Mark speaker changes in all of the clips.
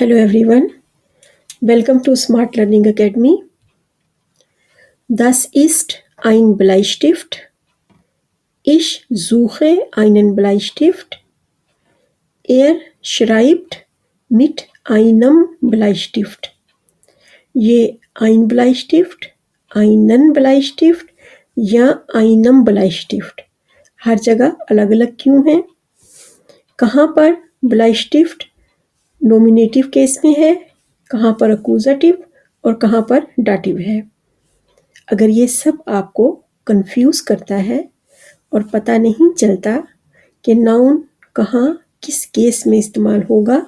Speaker 1: Hello everyone, welcome to Smart Learning Academy. Das ist ein Bleistift. Ich suche einen Bleistift. Er schreibt mit einem Bleistift. ये ein Bleistift, einen Bleistift या einem Bleistift हर जगह अलग अलग क्यों है? कहाँ पर Bleistift नॉमिनेटिव केस में है, कहाँ पर अक्यूजेटिव और कहाँ पर डाटिव है। अगर ये सब आपको कंफ्यूज करता है और पता नहीं चलता कि नाउन कहाँ किस केस में इस्तेमाल होगा,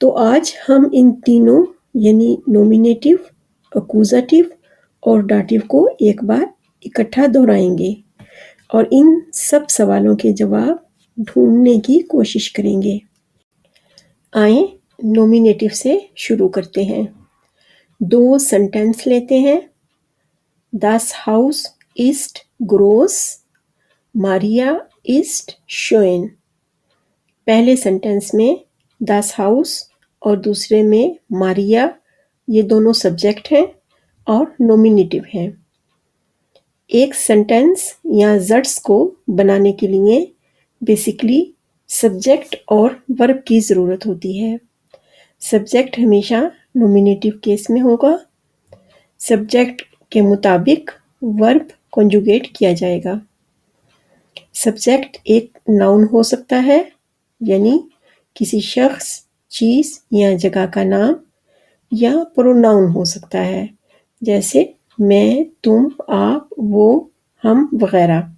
Speaker 1: तो आज हम इन तीनों यानी नॉमिनेटिव, अक्यूजेटिव और डाटिव को एक बार इकट्ठा दोहराएंगे और इन सब सवालों के जवाब ढूंढने की कोशिश करेंगे। आए नॉमिनेटिव से शुरू करते हैं। 2 सेंटेंस लेते हैं। Das Haus ist groß, Maria ist schön। पहले सेंटेंस में das Haus और दूसरे में Maria ये दोनों सब्जेक्ट हैं और नॉमिनेटिव हैं। एक सेंटेंस या जट्स को बनाने के लिए बेसिकली सब्जेक्ट और वर्ब की ज़रूरत होती है। सब्जेक्ट हमेशा नॉमिनेटिव केस में होगा। सब्जेक्ट के मुताबिक वर्ब कॉन्जुगेट किया जाएगा। सब्जेक्ट एक नाउन हो सकता है, यानी किसी शख्स, चीज़ या जगह का नाम, या प्रोनाउन हो सकता है, जैसे मैं, तुम, आप, वो, हम वगैरह।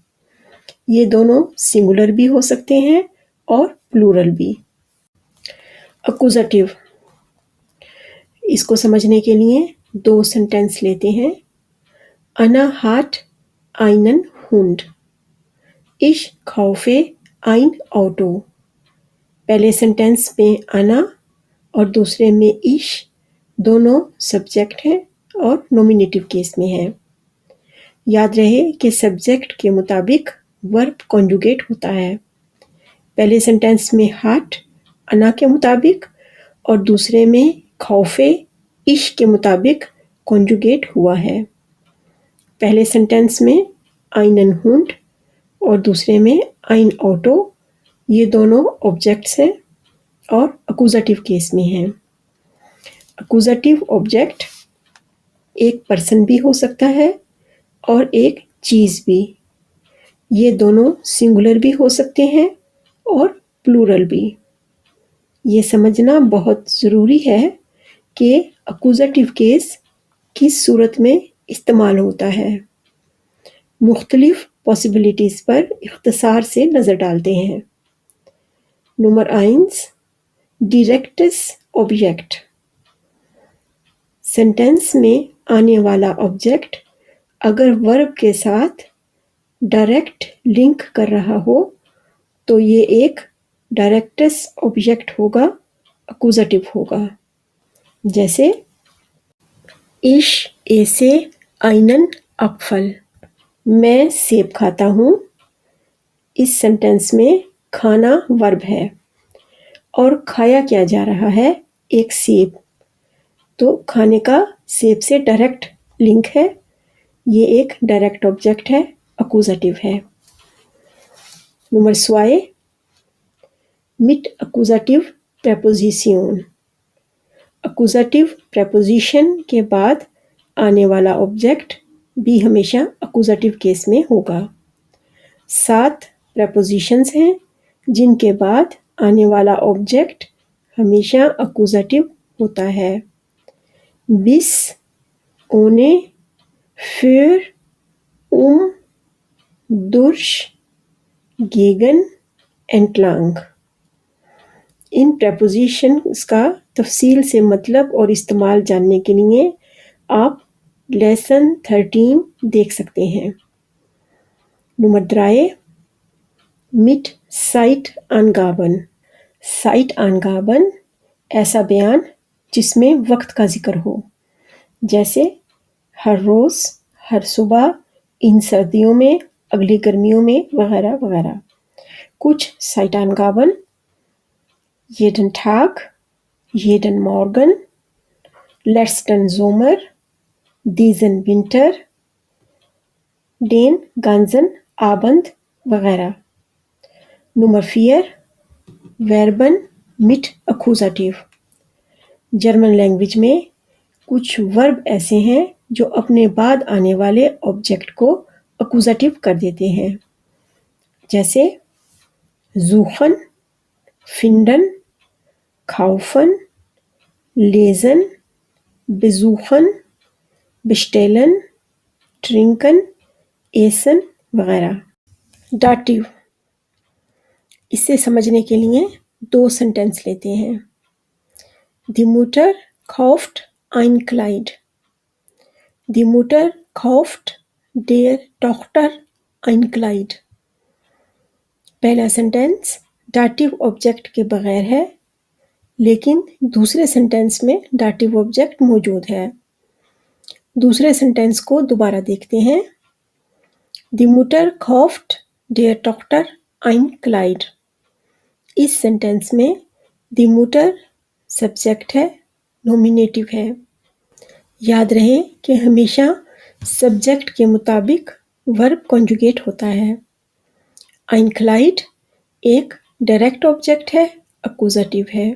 Speaker 1: ये दोनों सिंगुलर भी हो सकते हैं और प्लूरल भी। अक्यूजेटिव, इसको समझने के लिए 2 सेंटेंस लेते हैं। Anna hat einen Hund. Ich kaufe ein Auto। पहले सेंटेंस में Anna और दूसरे में ich दोनों सब्जेक्ट हैं और नॉमिनेटिव केस में हैं। याद रहे कि सब्जेक्ट के मुताबिक वर्ब कॉन्जुगेट होता है। पहले सेंटेंस में hat Anna के मुताबिक और दूसरे में kaufe ich के मुताबिक कॉन्जुगेट हुआ है। पहले सेंटेंस में einen Hund और दूसरे में ein Auto ये दोनों ऑब्जेक्ट्स हैं और अक्यूजेटिव केस में हैं। अक्यूजेटिव ऑब्जेक्ट एक पर्सन भी हो सकता है और एक चीज़ भी। ये दोनों सिंगुलर भी हो सकते हैं और प्लूरल भी। ये समझना बहुत ज़रूरी है कि अक्यूजेटिव केस किस सूरत में इस्तेमाल होता है। मुख्तलिफ पॉसिबिलिटीज़ पर इख्तिसार से नज़र डालते हैं। Number 1, directs object. सेंटेंस में आने वाला ऑब्जेक्ट अगर वर्ब के साथ डायरेक्ट लिंक कर रहा हो तो ये एक डायरेक्ट्स ऑब्जेक्ट होगा, अक्यूजेटिव होगा। जैसे Ich esse einen Apfel। मैं सेब खाता हूँ। इस सेंटेंस में खाना वर्ब है और खाया क्या जा रहा है, एक सेब, तो खाने का सेब से डायरेक्ट लिंक है। ये एक डायरेक्ट ऑब्जेक्ट है, अक्यूजेटिव है। Number 2, mit accusative preposition। Accusative preposition के बाद आने वाला ऑब्जेक्ट भी हमेशा अक्यूजेटिव केस में होगा। 7 प्रेपोजिशंस हैं जिनके बाद आने वाला ऑब्जेक्ट हमेशा अक्यूजेटिव होता है। bis, ohne, für, durch, gegen, entlang। इन प्रेपोजिशंस का तफसील से मतलब और इस्तेमाल जानने के लिए आप लेसन 13 देख सकते हैं। Number 3, mit Zeitangaben। Zeitangaben ऐसा बयान जिसमें वक्त का जिक्र हो, जैसे हर रोज़, हर सुबह, इन सर्दियों में, अगली गर्मियों में वगैरह वगैरह। कुछ Zeitangaben: jeden Tag, jeden Morgen, letzten Sommer, diesen Winter, den ganzen Abend वगैरह। नंबर 4 वर्बन मिट अक्यूजेटिव। जर्मन लैंग्वेज में कुछ वर्ब ऐसे हैं जो अपने बाद आने वाले ऑब्जेक्ट को अक्यूजेटिव कर देते हैं, जैसे suchen, finden, kaufen, lesen, besuchen, bestellen, trinken, essen वगैरह। डाटिव, इसे समझने के लिए 2 सेंटेंस लेते हैं। Die Mutter kauft ein Kleid. Die Mutter kauft der Tochter ein Kleid. पहला सेंटेंस डाटिव ऑब्जेक्ट के बगैर है, लेकिन दूसरे सेंटेंस में डाटिव ऑब्जेक्ट मौजूद है। दूसरे सेंटेंस को दोबारा देखते हैं। Die Mutter kauft der Tochter ein Kleid. इस सेंटेंस में die Mutter सब्जेक्ट है, नॉमिनेटिव है। याद रहे कि हमेशा सब्जेक्ट के मुताबिक वर्ब कॉन्जुगेट होता है। ein Kleid एक डायरेक्ट ऑब्जेक्ट है, अक्यूजेटिव है।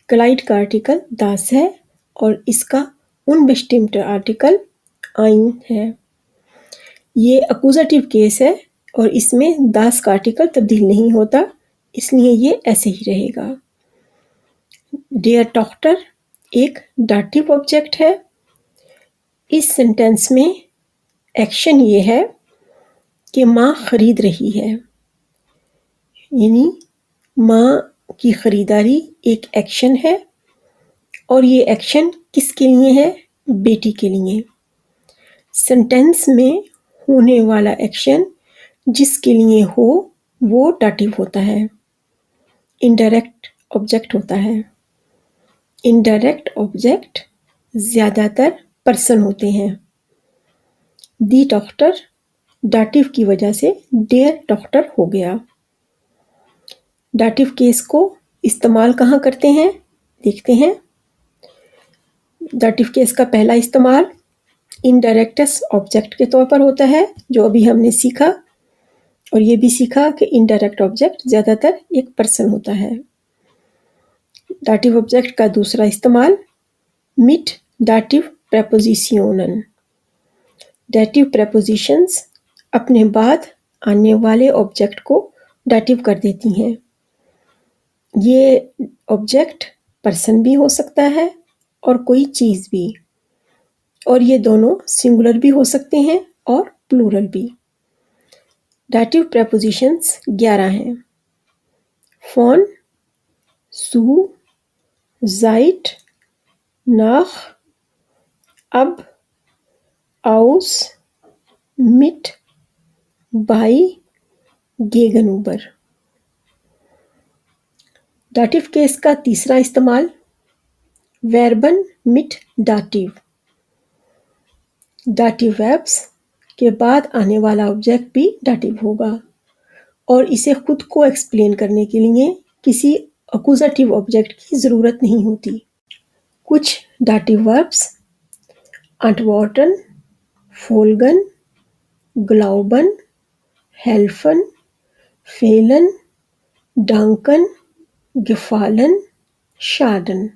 Speaker 1: क्लाइड का आर्टिकल das है और इसका unbestimmte आर्टिकल ein है। ये अक्यूजेटिव केस है और इसमें das का आर्टिकल तब्दील नहीं होता, इसलिए ये ऐसे ही रहेगा। Der Tochter एक डाटिव ऑब्जेक्ट है। इस सेंटेंस में एक्शन ये है कि माँ खरीद रही है, यानी माँ की खरीदारी एक एक्शन है और ये एक्शन किसके लिए है? बेटी के लिए। सेंटेंस में होने वाला एक्शन जिसके लिए हो वो डाटिव होता है, इनडायरेक्ट ऑब्जेक्ट होता है। इनडायरेक्ट ऑब्जेक्ट ज़्यादातर पर्सन होते हैं। दी डॉक्टर डाटिव की वजह से डेयर डॉक्टर हो गया। डाटिव केस को इस्तेमाल कहाँ करते हैं देखते हैं। डाटिव केस का पहला इस्तेमाल इनडायरेक्टस ऑब्जेक्ट के तौर पर होता है, जो अभी हमने सीखा, और ये भी सीखा कि इनडायरेक्ट ऑब्जेक्ट ज़्यादातर एक पर्सन होता है। डाटिव ऑब्जेक्ट का दूसरा इस्तेमाल मिट डाटिव प्रेपोजिशनन। डाटिव प्रेपोजिशंस अपने बाद आने वाले ऑब्जेक्ट को डाटिव कर देती हैं। ये ऑब्जेक्ट पर्सन भी हो सकता है और कोई चीज़ भी, और ये दोनों सिंगुलर भी हो सकते हैं और प्लूरल भी। डाटिव प्रेपोजिशंस 11 हैं। von, zu, seit, nach, ab, aus, mit, bei, gegenüber। Dative case का तीसरा इस्तेमाल वर्बन मिट डाटिव। डाटिव वर्ब्स के बाद आने वाला ऑब्जेक्ट भी डाटिव होगा और इसे खुद को एक्सप्लेन करने के लिए किसी अक्यूजेटिव ऑब्जेक्ट की ज़रूरत नहीं होती। कुछ dative verbs antworten, folgen, glauben, helfen, fehlen, danken, gefallen, schaden।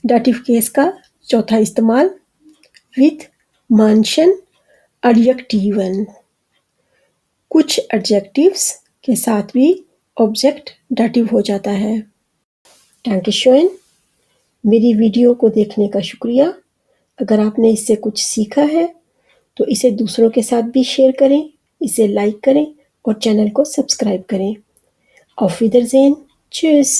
Speaker 1: Dative case का चौथा इस्तेमाल विथ manchen adjektiven। कुछ एडजेक्टिव्स के साथ भी ऑब्जेक्ट डाटिव हो जाता है। Dankeschön। मेरी वीडियो को देखने का शुक्रिया। अगर आपने इससे कुछ सीखा है तो इसे दूसरों के साथ भी शेयर करें, इसे लाइक करें और चैनल को सब्सक्राइब करें। Auf Wiedersehen। Tschüss।